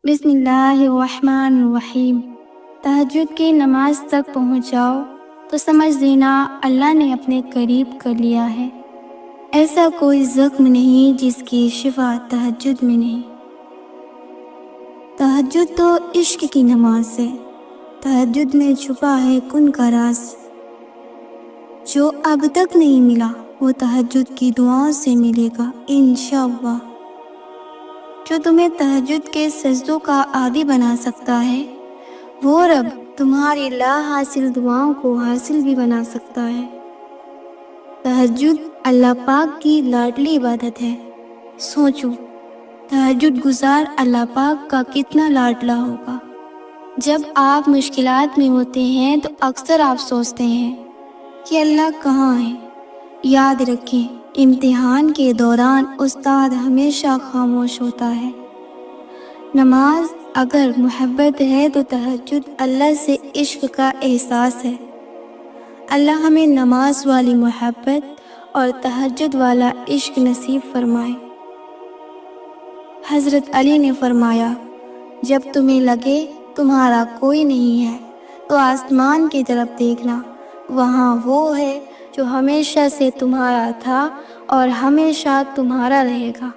بسم اللہ الرحمن الرحیم۔ تہجد کی نماز تک پہنچ جاؤ تو سمجھ لینا اللہ نے اپنے قریب کر لیا ہے۔ ایسا کوئی زخم نہیں جس کی شفا تہجد میں نہیں۔ تہجد تو عشق کی نماز ہے، تہجد میں چھپا ہے کن کا راز۔ جو اب تک نہیں ملا وہ تہجد کی دعاؤں سے ملے گا انشاءاللہ۔ جو تمہیں تہجد کے سجدوں کا عادی بنا سکتا ہے، وہ رب تمہاری لا حاصل دعاؤں کو حاصل بھی بنا سکتا ہے۔ تہجد اللہ پاک کی لاڈلی عبادت ہے۔ سوچو، تہجد گزار اللہ پاک کا کتنا لاڈلا ہوگا۔ جب آپ مشکلات میں ہوتے ہیں تو اکثر آپ سوچتے ہیں کہ اللہ کہاں ہے۔ یاد رکھیں، امتحان کے دوران استاد ہمیشہ خاموش ہوتا ہے۔ نماز اگر محبت ہے تو تہجد اللہ سے عشق کا احساس ہے۔ اللہ ہمیں نماز والی محبت اور تہجد والا عشق نصیب فرمائے۔ حضرت علی نے فرمایا، جب تمہیں لگے تمہارا کوئی نہیں ہے تو آسمان کی طرف دیکھنا، وہاں وہ ہے جو ہمیشہ سے تمہارا تھا اور ہمیشہ تمہارا رہے گا۔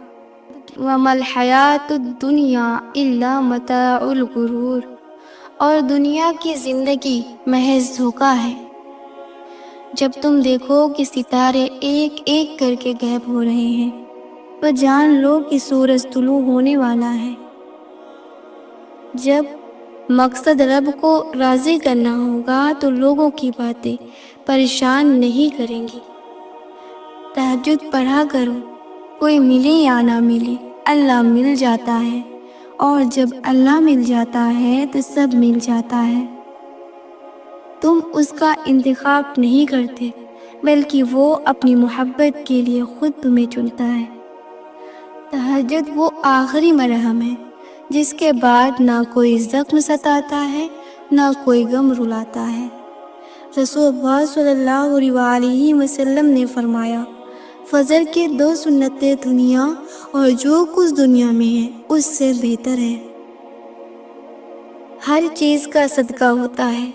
وَمَا الْحَيَاةُ الدُّنْيَا إِلَّا مَتَاعُ الْغُرُورِ، اور دنیا کی زندگی محض دھوکہ ہے۔ جب تم دیکھو کہ ستارے ایک ایک کر کے غائب ہو رہے ہیں تو جان لو کہ سورج طلوع ہونے والا ہے۔ جب مقصد رب کو راضی کرنا ہوگا تو لوگوں کی باتیں پریشان نہیں کریں گی۔ تہجد پڑھا کرو، کوئی ملے یا نہ ملے اللہ مل جاتا ہے، اور جب اللہ مل جاتا ہے تو سب مل جاتا ہے۔ تم اس کا انتخاب نہیں کرتے بلکہ وہ اپنی محبت کے لیے خود تمہیں چنتا ہے۔ تہجد وہ آخری مرہم ہے جس کے بعد نہ کوئی زخم ستاتا ہے نہ کوئی غم رلاتا ہے۔ رسول اللہ صلی اللہ علیہ وآلہ وسلم نے فرمایا، فجر کے 2 سنتیں دنیا اور جو کچھ دنیا میں ہے اس سے بہتر ہے۔ ہر چیز کا صدقہ ہوتا ہے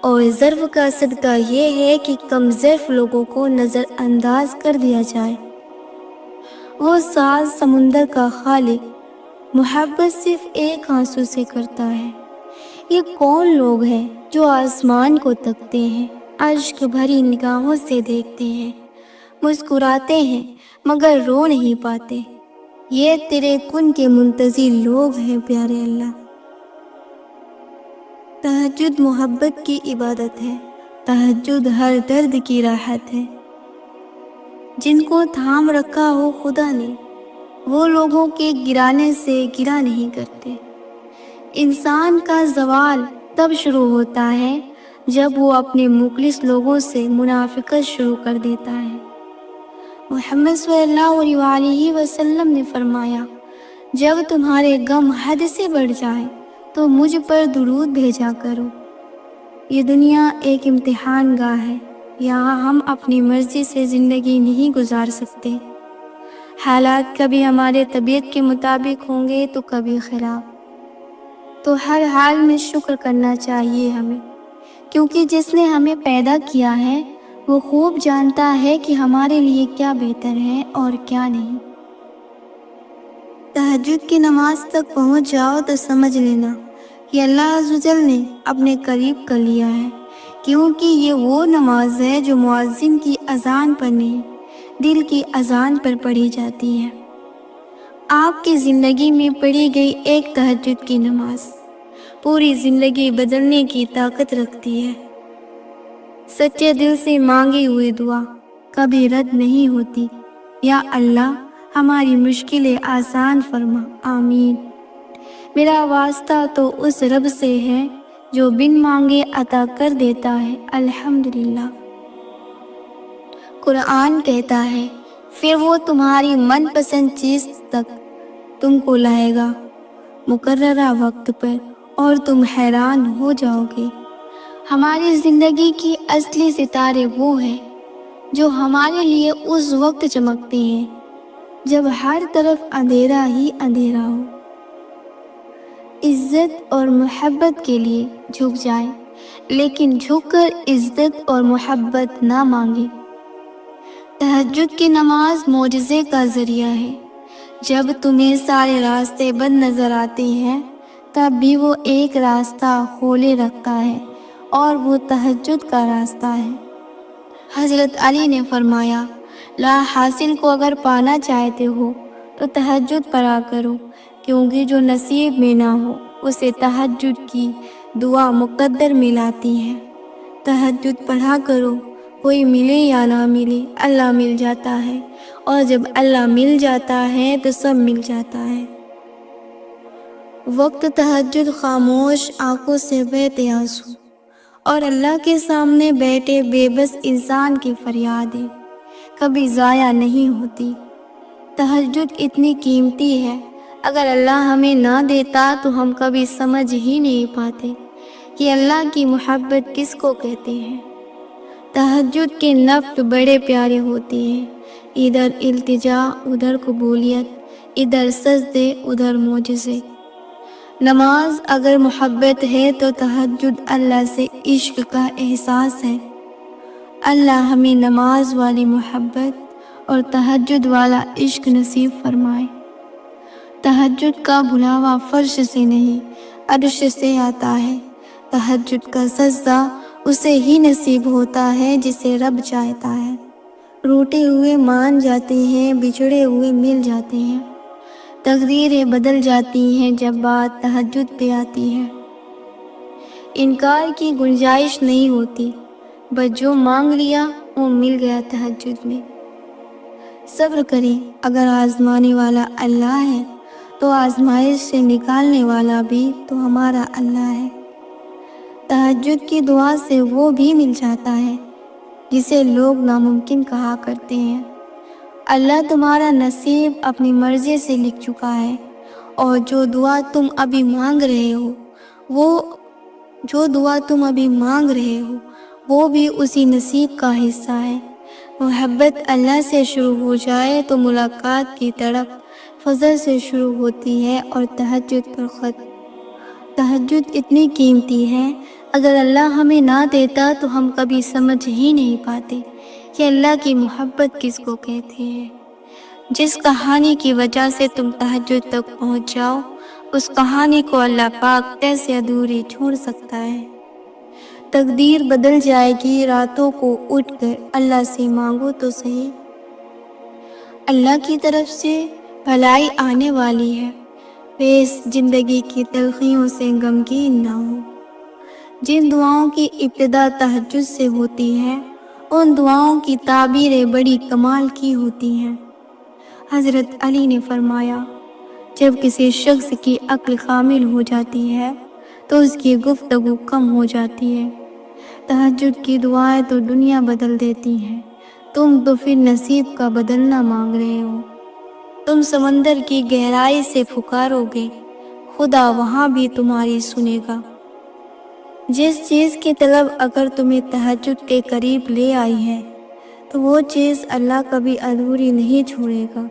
اور ظرف کا صدقہ یہ ہے کہ کم ظرف لوگوں کو نظر انداز کر دیا جائے۔ وہ ساز سمندر کا خالق محبت صرف ایک آنسو سے کرتا ہے۔ یہ کون لوگ ہیں جو آسمان کو تکتے ہیں، اشک بھری نگاہوں سے دیکھتے ہیں، مسکراتے ہیں مگر رو نہیں پاتے۔ یہ تیرے کن کے منتظر لوگ ہیں پیارے اللہ۔ تہجد محبت کی عبادت ہے، تہجد ہر درد کی راحت ہے۔ جن کو تھام رکھا ہو خدا نے، وہ لوگوں کے گرانے سے گرا نہیں کرتے۔ انسان کا زوال تب شروع ہوتا ہے جب وہ اپنے مخلص لوگوں سے منافقت شروع کر دیتا ہے۔ محمد صلی اللہ علیہ وآلہ وسلم نے فرمایا، جب تمہارے غم حد سے بڑھ جائیں تو مجھ پر درود بھیجا کرو۔ یہ دنیا ایک امتحان گاہ ہے، یہاں ہم اپنی مرضی سے زندگی نہیں گزار سکتے۔ حالات کبھی ہمارے طبیعت کے مطابق ہوں گے تو کبھی خلاف، تو ہر حال میں شکر کرنا چاہیے ہمیں، کیونکہ جس نے ہمیں پیدا کیا ہے وہ خوب جانتا ہے کہ ہمارے لیے کیا بہتر ہے اور کیا نہیں۔ تہجد کی نماز تک پہنچ جاؤ تو سمجھ لینا کہ اللہ عز و جل نے اپنے قریب کر لیا ہے، کیونکہ یہ وہ نماز ہے جو مؤذن کی اذان پر نہیں، دل کی اذان پر پڑھی جاتی ہے۔ آپ کی زندگی میں پڑھی گئی ایک تہجد کی نماز پوری زندگی بدلنے کی طاقت رکھتی ہے۔ سچے دل سے مانگی ہوئی دعا کبھی رد نہیں ہوتی۔ یا اللہ ہماری مشکلیں آسان فرما، آمین۔ میرا واسطہ تو اس رب سے ہے جو بن مانگے عطا کر دیتا ہے، الحمدللہ۔ قرآن کہتا ہے، پھر وہ تمہاری من پسند چیز تک تم کو لائے گا مقررہ وقت پر اور تم حیران ہو جاؤ گے۔ ہماری زندگی کی اصلی ستارے وہ ہیں جو ہمارے لیے اس وقت چمکتے ہیں جب ہر طرف اندھیرا ہی اندھیرا ہو۔ عزت اور محبت کے لیے جھک جائے، لیکن جھک کر عزت اور محبت نہ مانگے۔ تہجد کی نماز معجزے کا ذریعہ ہے۔ جب تمہیں سارے راستے بند نظر آتے ہیں، تب بھی وہ ایک راستہ کھولے رکھتا ہے، اور وہ تہجد کا راستہ ہے۔ حضرت علی نے فرمایا، لا حاصل کو اگر پانا چاہتے ہو تو تہجد پڑھا کرو، کیونکہ جو نصیب میں نہ ہو اسے تہجد کی دعا مقدر میں لاتی ہے۔ تہجد پڑھا کرو، کوئی ملے یا نہ ملے، اللہ مل جاتا ہے، اور جب اللہ مل جاتا ہے تو سب مل جاتا ہے۔ وقت تہجد خاموش آنکھوں سے بہتے آنسو اور اللہ کے سامنے بیٹھے بے بس انسان کی فریادیں کبھی ضائع نہیں ہوتی۔ تہجد اتنی قیمتی ہے، اگر اللہ ہمیں نہ دیتا تو ہم کبھی سمجھ ہی نہیں پاتے کہ اللہ کی محبت کس کو کہتے ہیں۔ تہجد کے نفل بڑے پیارے ہوتے ہیں، ادھر التجا ادھر قبولیت، ادھر سجدے ادھر معجزے۔ نماز اگر محبت ہے تو تہجد اللہ سے عشق کا احساس ہے۔ اللہ ہمیں نماز والی محبت اور تہجد والا عشق نصیب فرمائے۔ تہجد کا بلاوا فرش سے نہیں عرش سے آتا ہے۔ تہجد کا سجدہ اسے ہی نصیب ہوتا ہے جسے رب چاہتا ہے۔ روٹے ہوئے مان جاتے ہیں، بچھڑے ہوئے مل جاتے ہیں، تقدیریں بدل جاتی ہیں جب بات تہجد پہ آتی ہے۔ انکار کی گنجائش نہیں ہوتی، بس جو مانگ لیا وہ مل گیا تہجد میں۔ صبر کریں، اگر آزمانے والا اللہ ہے تو آزمائش سے نکالنے والا بھی تو ہمارا اللہ ہے۔ تہجد کی دعا سے وہ بھی مل جاتا ہے جسے لوگ ناممکن کہا کرتے ہیں۔ اللہ تمہارا نصیب اپنی مرضی سے لکھ چکا ہے، اور جو دعا تم ابھی مانگ رہے ہو وہ بھی اسی نصیب کا حصہ ہے۔ محبت اللہ سے شروع ہو جائے تو ملاقات کی تڑپ فجر سے شروع ہوتی ہے اور تہجد پر ختم۔ تہجد اتنی قیمتی ہے، اگر اللہ ہمیں نہ دیتا تو ہم کبھی سمجھ ہی نہیں پاتے کہ اللہ کی محبت کس کو کہتے ہیں۔ جس کہانی کی وجہ سے تم تہجد تک پہنچ جاؤ، اس کہانی کو اللہ پاک کیسے ادھوری چھوڑ سکتا ہے؟ تقدیر بدل جائے گی، راتوں کو اٹھ کر اللہ سے مانگو تو صحیح۔ اللہ کی طرف سے بھلائی آنے والی ہے، بیس زندگی کی تلخیوں سے غمگین نہ ہو۔ جن دعاؤں کی ابتدا تہجد سے ہوتی ہے، ان دعاؤں کی تعبیریں بڑی کمال کی ہوتی ہیں۔ حضرت علی نے فرمایا، جب کسی شخص کی عقل کامل ہو جاتی ہے تو اس کی گفتگو کم ہو جاتی ہے۔ تہجد کی دعائیں تو دنیا بدل دیتی ہیں، تم تو پھر نصیب کا بدلنا مانگ رہے ہو۔ تم سمندر کی گہرائی سے پکارو گے، خدا وہاں بھی تمہاری سنے گا۔ جس چیز کی طلب اگر تمہیں تہجد کے قریب لے آئی ہے تو وہ چیز اللہ کبھی ادھوری نہیں چھوڑے گا،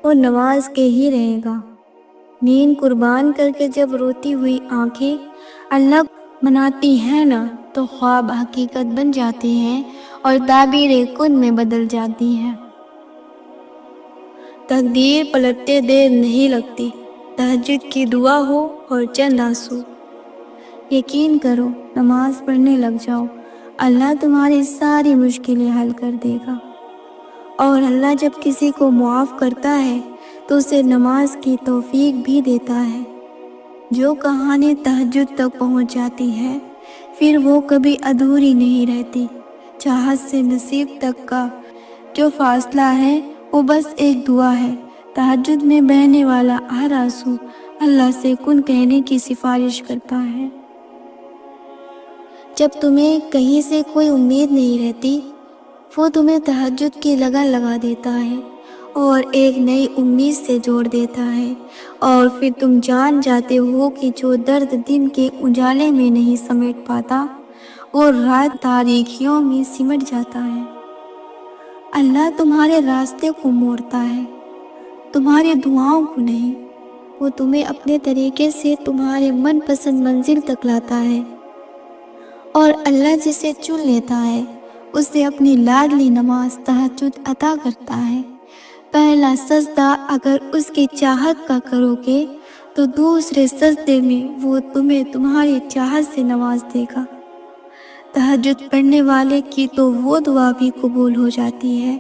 وہ نماز کے ہی رہے گا۔ نیند قربان کر کے جب روتی ہوئی آنکھیں اللہ مناتی ہیں نا تو خواب حقیقت بن جاتے ہیں اور تعبیریں کن میں بدل جاتی ہیں۔ تقدیر پلٹتے دیر نہیں لگتی، تہجد کی دعا ہو اور چند آنسو۔ یقین کرو، نماز پڑھنے لگ جاؤ، اللہ تمہاری ساری مشکلیں حل کر دے گا۔ اور اللہ جب کسی کو معاف کرتا ہے تو اسے نماز کی توفیق بھی دیتا ہے۔ جو کہانی تہجد تک پہنچ جاتی ہے پھر وہ کبھی ادھوری نہیں رہتی۔ چاہت سے نصیب تک کا جو فاصلہ ہے وہ بس ایک دعا ہے۔ تہجد میں بہنے والا ہر آنسو اللہ سے کن کہنے کی سفارش کرتا ہے۔ جب تمہیں کہیں سے کوئی امید نہیں رہتی، وہ تمہیں تہجد کی لگن لگا دیتا ہے اور ایک نئی امید سے جوڑ دیتا ہے، اور پھر تم جان جاتے ہو کہ جو درد دن کے اجالے میں نہیں سمیٹ پاتا وہ رات تاریکیوں میں سمٹ جاتا ہے۔ اللہ تمہارے راستے کو موڑتا ہے، تمہاری دعاؤں کو نہیں۔ وہ تمہیں اپنے طریقے سے تمہارے من پسند منزل تک لاتا ہے، اور اللہ جسے چن لیتا ہے اسے اپنی لاڈلی نماز تہجد عطا کرتا ہے۔ پہلا سجدہ اگر اس کی چاہت کا کرو گے تو دوسرے سجدے میں وہ تمہیں تمہاری چاہت سے نواز دے گا۔ تہجد پڑھنے والے کی تو وہ دعا بھی قبول ہو جاتی ہے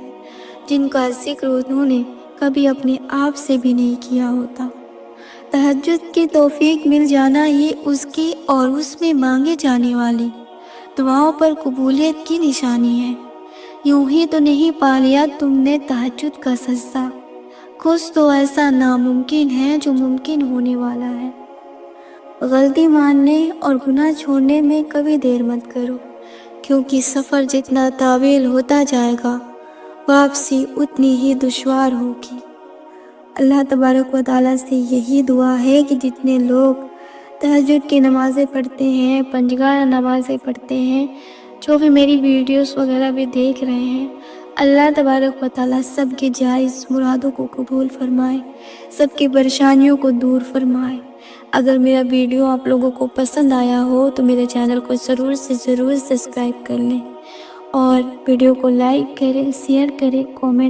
جن کا ذکر انہوں نے کبھی اپنے آپ سے بھی نہیں کیا ہوتا۔ تہجد کی توفیق مل جانا ہی اس کی اور اس میں مانگے جانے والی دعاؤں پر قبولیت کی نشانی ہے۔ یوں ہی تو نہیں پا لیا تم نے تہجد کا سجدہ، کچھ تو ایسا ناممکن ہے جو ممکن ہونے والا ہے۔ غلطی ماننے اور گناہ چھوڑنے میں کبھی دیر مت کرو، کیونکہ سفر جتنا طویل ہوتا جائے گا واپسی اتنی ہی دشوار ہوگی۔ اللہ تبارک و تعالیٰ سے یہی دعا ہے کہ جتنے لوگ تہجد کی نمازیں پڑھتے ہیں، پنجگانہ نمازیں پڑھتے ہیں، جو بھی میری ویڈیوز وغیرہ بھی دیکھ رہے ہیں، اللہ تبارک و تعالیٰ سب کے جائز مرادوں کو قبول فرمائے، سب کی پریشانیوں کو دور فرمائے۔ اگر میرا ویڈیو آپ لوگوں کو پسند آیا ہو تو میرے چینل کو ضرور سبسکرائب کر لیں، اور ویڈیو کو لائک کریں، شیئر کریں، کامنٹ